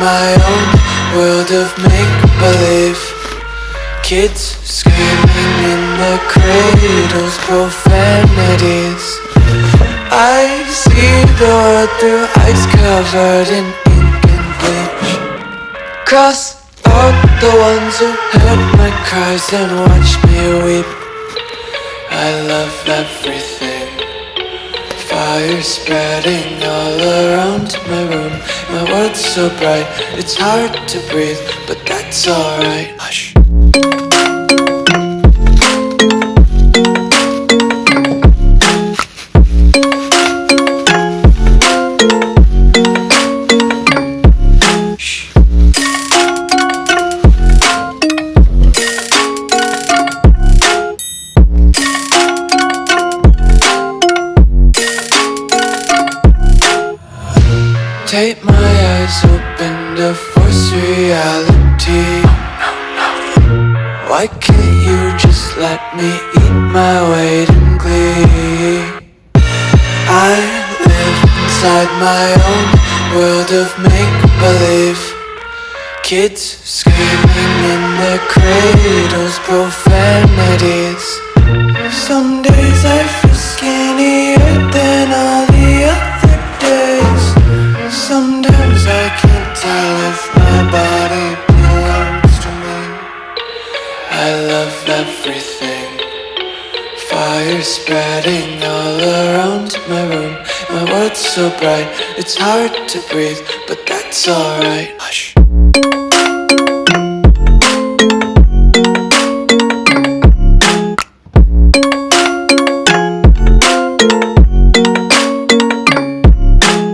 my own world of make-believe. Kids screaming in their cradles, profanities. I see the world through ice covered in ink and bleach. Cross out the ones who heard my cries and watched me weep. I love everything. Fire spreading all around my room. My world's so bright, it's hard to breathe, but that's alright. Hush. Take my eyes open to force reality. Why can't you just let me eat my weight in glee? I live inside my own world of make-believe. Kids screaming in their cradles, profanities. Some days I feel skinnier than all the other days. Sometimes I can't tell if my body belongs to me. I love everything. Fire spreading all around my room. My world's so bright, it's hard to breathe, but that's alright.